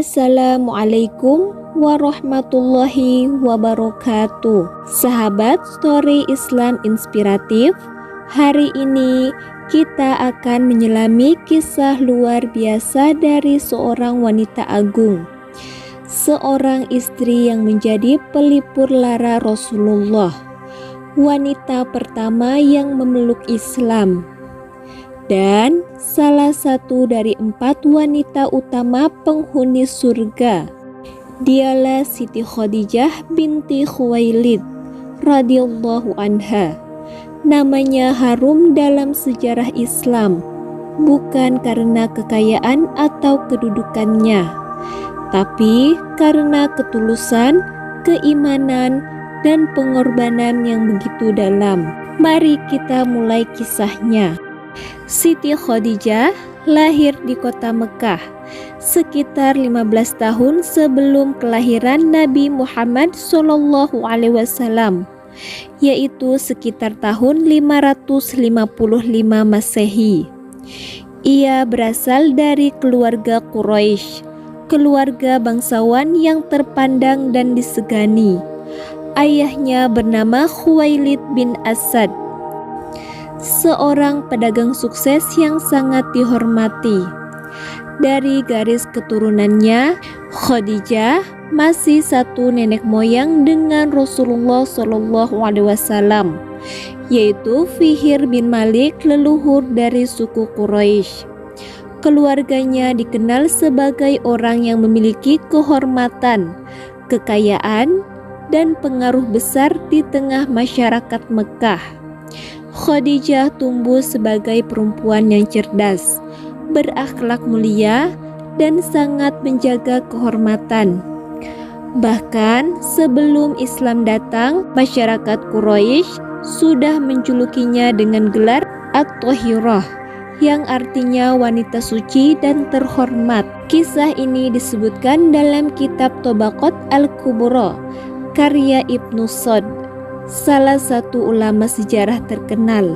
Assalamualaikum warahmatullahi wabarakatuh. Sahabat Story Islam Inspiratif, hari ini kita akan menyelami kisah luar biasa dari seorang wanita agung, seorang istri yang menjadi pelipur lara Rasulullah, wanita pertama yang memeluk Islam, dan salah satu dari 4 wanita utama penghuni surga. Dialah Siti Khadijah binti Khuwailid radhiyallahu anha. Namanya harum dalam sejarah Islam, bukan karena kekayaan atau kedudukannya, tapi karena ketulusan, keimanan, dan pengorbanan yang begitu dalam. Mari kita mulai kisahnya. Siti Khadijah lahir di kota Mekah sekitar 15 tahun sebelum kelahiran Nabi Muhammad SAW, yaitu sekitar tahun 555 Masehi. Ia berasal dari keluarga Quraisy, keluarga bangsawan yang terpandang dan disegani. Ayahnya bernama Khuwailid bin Asad, seorang pedagang sukses yang sangat dihormati. Dari garis keturunannya, Khadijah masih satu nenek moyang dengan Rasulullah SAW, yaitu Fihr bin Malik, leluhur dari suku Quraisy. Keluarganya dikenal sebagai orang yang memiliki kehormatan, kekayaan, dan pengaruh besar di tengah masyarakat Mekah. Khadijah tumbuh sebagai perempuan yang cerdas, berakhlak mulia, dan sangat menjaga kehormatan. Bahkan sebelum Islam datang, masyarakat Quraisy sudah menjulukinya dengan gelar At-Thahirah, yang artinya wanita suci dan terhormat. Kisah ini disebutkan dalam kitab Tabaqat Al-Kubra karya Ibnu Sa'd, salah satu ulama sejarah terkenal.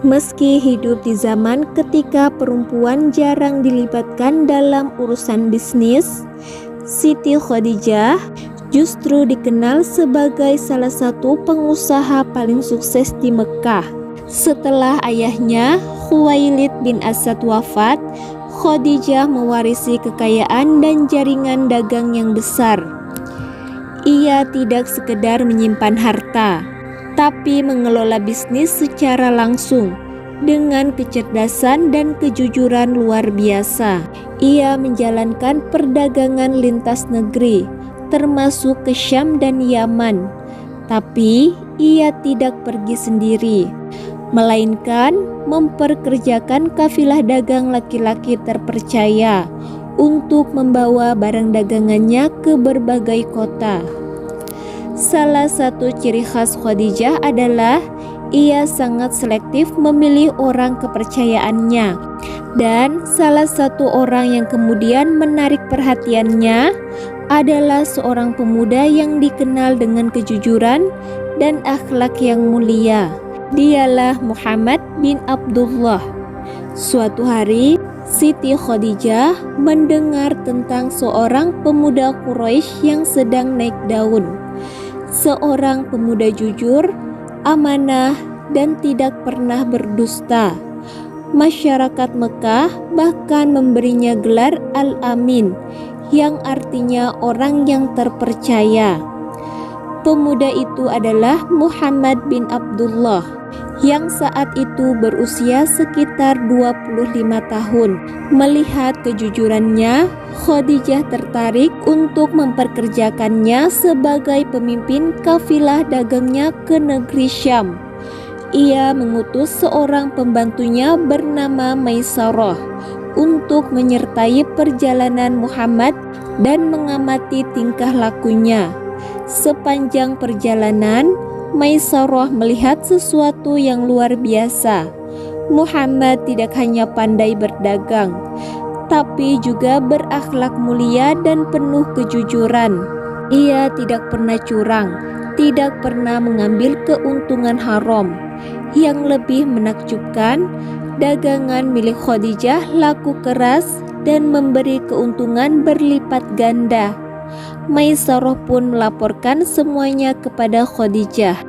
Meski hidup di zaman ketika perempuan jarang dilibatkan dalam urusan bisnis, Siti Khadijah justru dikenal sebagai salah satu pengusaha paling sukses di Mekah. Setelah ayahnya Khuwailid bin Asad wafat, Khadijah mewarisi kekayaan dan jaringan dagang yang besar. Ia tidak sekedar menyimpan harta, tapi mengelola bisnis secara langsung dengan kecerdasan dan kejujuran luar biasa. Ia menjalankan perdagangan lintas negeri, termasuk ke Syam dan Yaman. Tapi ia tidak pergi sendiri, melainkan memperkerjakan kafilah dagang laki-laki terpercaya untuk membawa barang dagangannya ke berbagai kota. Salah satu ciri khas Khadijah adalah ia sangat selektif memilih orang kepercayaannya, dan salah satu orang yang kemudian menarik perhatiannya adalah seorang pemuda yang dikenal dengan kejujuran dan akhlak yang mulia. Dialah Muhammad bin Abdullah. Suatu hari, Siti Khadijah mendengar tentang seorang pemuda Quraisy yang sedang naik daun. Seorang pemuda jujur, amanah, dan tidak pernah berdusta. Masyarakat Mekah bahkan memberinya gelar Al-Amin, yang artinya orang yang terpercaya. Pemuda itu adalah Muhammad bin Abdullah, yang saat itu berusia sekitar 25 tahun. Melihat kejujurannya, Khadijah tertarik untuk memperkerjakannya sebagai pemimpin kafilah dagangnya ke negeri Syam. Ia mengutus seorang pembantunya bernama Maisarah untuk menyertai perjalanan Muhammad dan mengamati tingkah lakunya. Sepanjang perjalanan, Maisarah melihat sesuatu yang luar biasa. Muhammad tidak hanya pandai berdagang, tapi juga berakhlak mulia dan penuh kejujuran. Ia tidak pernah curang, tidak pernah mengambil keuntungan haram. Yang lebih menakjubkan, dagangan milik Khadijah laku keras dan memberi keuntungan berlipat ganda. Maisarah pun melaporkan semuanya kepada Khadijah,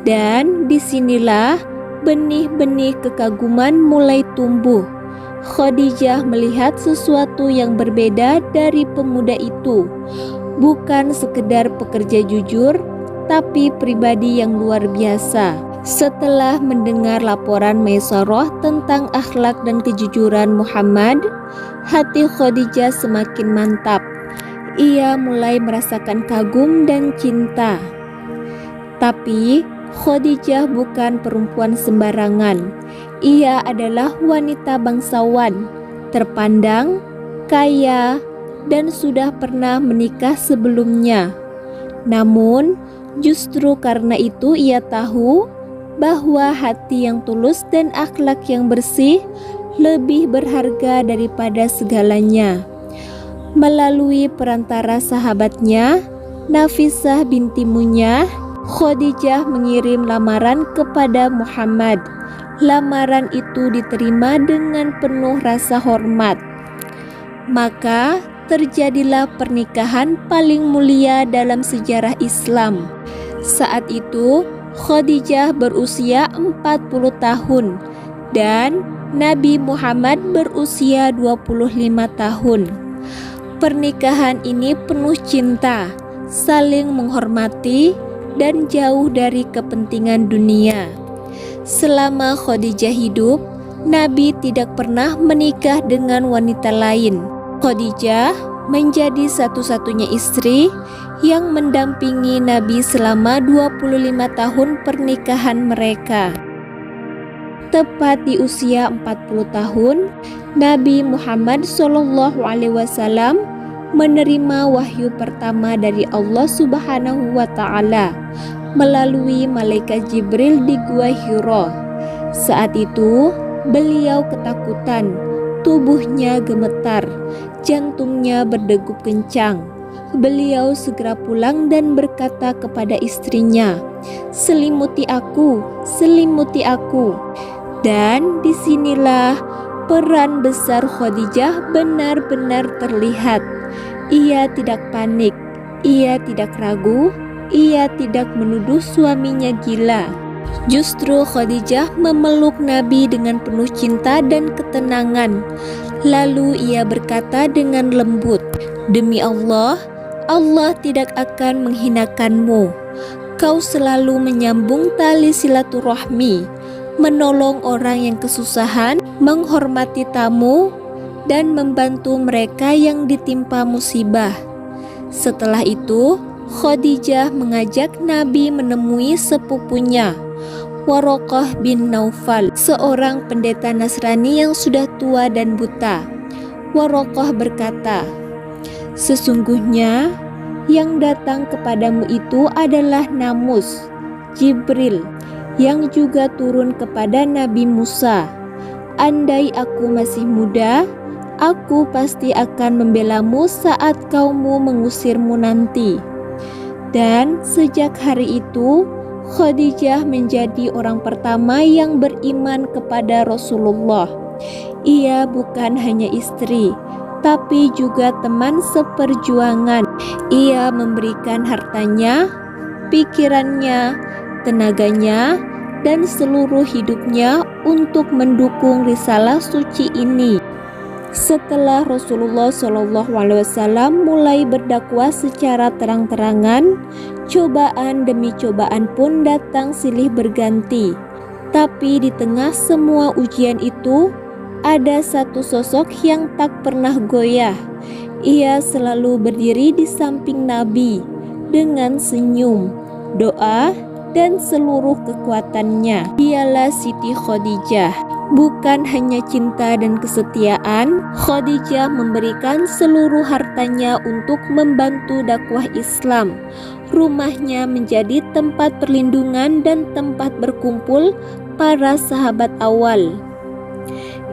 dan disinilah benih-benih kekaguman mulai tumbuh. Khadijah melihat sesuatu yang berbeda dari pemuda itu, bukan sekedar pekerja jujur, tapi pribadi yang luar biasa. Setelah mendengar laporan Maisarah tentang akhlak dan kejujuran Muhammad, hati Khadijah semakin mantap. Ia mulai merasakan kagum dan cinta. Tapi Khadijah bukan perempuan sembarangan. Ia adalah wanita bangsawan, terpandang, kaya, dan sudah pernah menikah sebelumnya. Namun, justru karena itu ia tahu bahwa hati yang tulus dan akhlak yang bersih lebih berharga daripada segalanya. Melalui perantara sahabatnya, Nafisah binti Munyah, Khadijah mengirim lamaran kepada Muhammad. Lamaran itu diterima dengan penuh rasa hormat. Maka terjadilah pernikahan paling mulia dalam sejarah Islam. Saat itu Khadijah berusia 40 tahun dan Nabi Muhammad berusia 25 tahun. Pernikahan ini penuh cinta, saling menghormati, dan jauh dari kepentingan dunia. Selama Khadijah hidup, Nabi tidak pernah menikah dengan wanita lain. Khadijah menjadi satu-satunya istri yang mendampingi Nabi selama 25 tahun pernikahan mereka. Tepat di usia 40 tahun, Nabi Muhammad SAW menerima wahyu pertama dari Allah Subhanahu wa Ta'ala melalui malaikat Jibril di Gua Hira. Saat itu, beliau ketakutan, tubuhnya gemetar, jantungnya berdegup kencang. Beliau segera pulang dan berkata kepada istrinya, "Selimuti aku, selimuti aku." Dan disinilah peran besar Khadijah benar-benar terlihat. Ia tidak panik, ia tidak ragu, ia tidak menuduh suaminya gila. Justru Khadijah memeluk Nabi dengan penuh cinta dan ketenangan. Lalu ia berkata dengan lembut, "Demi Allah, Allah tidak akan menghinakanmu. Kau selalu menyambung tali silaturahmi, menolong orang yang kesusahan, menghormati tamu, dan membantu mereka yang ditimpa musibah." Setelah itu, Khadijah mengajak Nabi menemui sepupunya, Waraqah bin Naufal, seorang pendeta Nasrani yang sudah tua dan buta. Waraqah berkata, "Sesungguhnya yang datang kepadamu itu adalah Namus, Jibril, yang juga turun kepada Nabi Musa. Andai aku masih muda, aku pasti akan membelamu saat kaummu mengusirmu nanti." Dan sejak hari itu, Khadijah menjadi orang pertama yang beriman kepada Rasulullah. Ia bukan hanya istri, tapi juga teman seperjuangan. Ia memberikan hartanya, pikirannya, tenaganya, dan seluruh hidupnya untuk mendukung risalah suci ini. Setelah Rasulullah SAW mulai berdakwah secara terang-terangan, cobaan demi cobaan pun datang silih berganti. Tapi di tengah semua ujian itu, ada satu sosok yang tak pernah goyah. Ia selalu berdiri di samping Nabi dengan senyum, doa, dan seluruh kekuatannya. Dialah Siti Khadijah. Bukan hanya cinta dan kesetiaan, Khadijah memberikan seluruh hartanya untuk membantu dakwah Islam. Rumahnya menjadi tempat perlindungan dan tempat berkumpul para sahabat awal.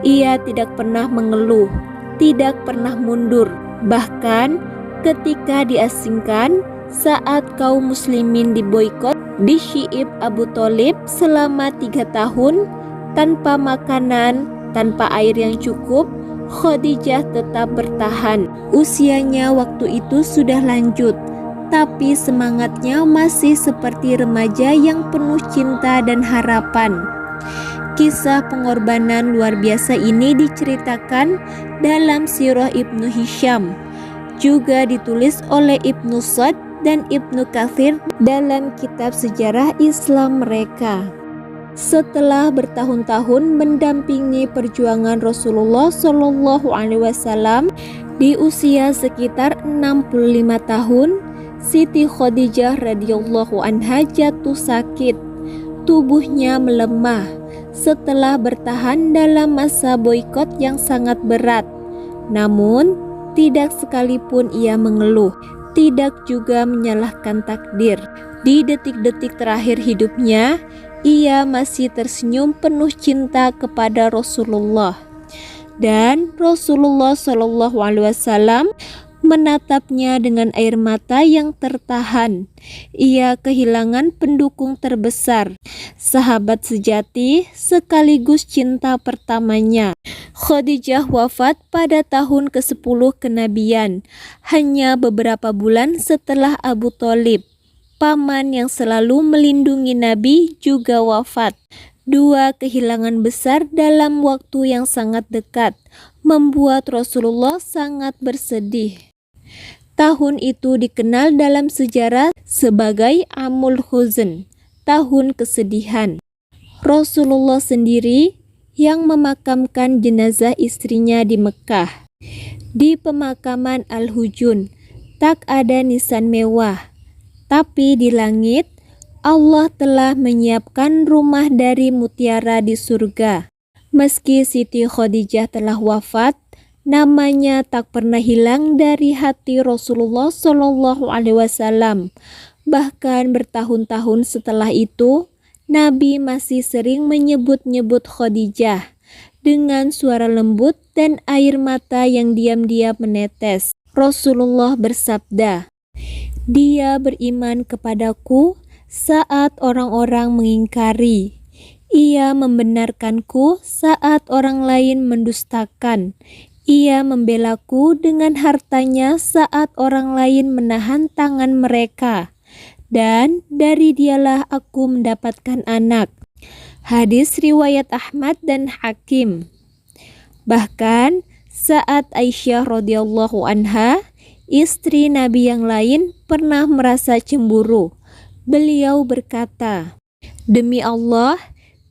Ia tidak pernah mengeluh, tidak pernah mundur. Bahkan ketika diasingkan, saat kaum muslimin diboikot di Syi'ib Abu Thalib selama 3 tahun, tanpa makanan, tanpa air yang cukup, Khadijah tetap bertahan. Usianya waktu itu sudah lanjut, tapi semangatnya masih seperti remaja yang penuh cinta dan harapan. Kisah pengorbanan luar biasa ini diceritakan dalam Sirah Ibnu Hisham, juga ditulis oleh Ibnu Sa'd dan Ibnu Katsir dalam kitab sejarah Islam mereka. Setelah bertahun-tahun mendampingi perjuangan Rasulullah Shallallahu Alaihi Wasallam, di usia sekitar 65 tahun, Siti Khadijah radhiyallahu anha jatuh sakit. Tubuhnya melemah setelah bertahan dalam masa boikot yang sangat berat. Namun, tidak sekalipun ia mengeluh, tidak juga menyalahkan takdir. Di detik-detik terakhir hidupnya, ia masih tersenyum penuh cinta kepada Rasulullah. Dan Rasulullah Shallallahu Alaihi Wasallam menatapnya dengan air mata yang tertahan. Ia kehilangan pendukung terbesar, sahabat sejati sekaligus cinta pertamanya. Khadijah wafat pada tahun ke-10 kenabian, hanya beberapa bulan setelah Abu Thalib, paman yang selalu melindungi Nabi, juga wafat. Dua kehilangan besar dalam waktu yang sangat dekat membuat Rasulullah sangat bersedih. Tahun itu dikenal dalam sejarah sebagai Amul Huzn, tahun kesedihan. Rasulullah sendiri yang memakamkan jenazah istrinya di Mekah. Di pemakaman Al-Hujun tak ada nisan mewah, tapi di langit Allah telah menyiapkan rumah dari mutiara di surga. Meski Siti Khadijah telah wafat, namanya tak pernah hilang dari hati Rasulullah Shallallahu Alaihi Wasallam. Bahkan bertahun-tahun setelah itu, Nabi masih sering menyebut-nyebut Khadijah dengan suara lembut dan air mata yang diam-diam menetes. Rasulullah bersabda, "Dia beriman kepadaku saat orang-orang mengingkari. Ia membenarkanku saat orang lain mendustakan. Ia membelaku dengan hartanya saat orang lain menahan tangan mereka. Dan dari dialah aku mendapatkan anak." Hadis riwayat Ahmad dan Hakim. Bahkan saat Aisyah radhiyallahu anha, istri Nabi yang lain, pernah merasa cemburu, beliau berkata, "Demi Allah,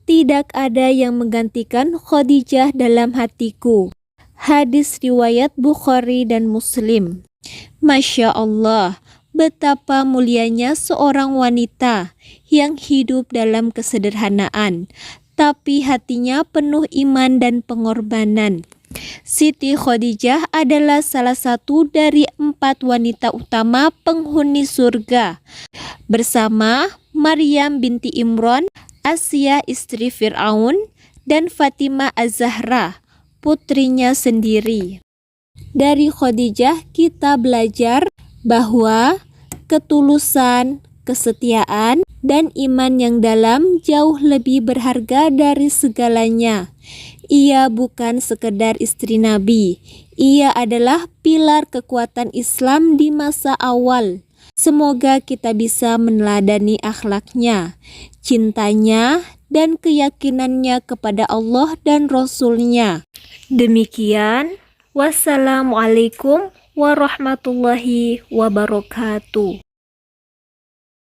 tidak ada yang menggantikan Khadijah dalam hatiku." Hadis riwayat Bukhari dan Muslim. Masya Allah, betapa mulianya seorang wanita yang hidup dalam kesederhanaan, tapi hatinya penuh iman dan pengorbanan. Siti Khadijah adalah salah satu dari 4 wanita utama penghuni surga, bersama Maryam binti Imran, Asya istri Fir'aun, dan Fatimah Az-Zahra, putrinya sendiri. Dari Khadijah kita belajar bahwa ketulusan, kesetiaan, dan iman yang dalam jauh lebih berharga dari segalanya. Ia bukan sekedar istri Nabi, ia adalah pilar kekuatan Islam di masa awal. Semoga kita bisa meneladani akhlaknya, cintanya, dan keyakinannya kepada Allah dan Rasul-Nya. Demikian, wassalamualaikum warahmatullahi wabarakatuh.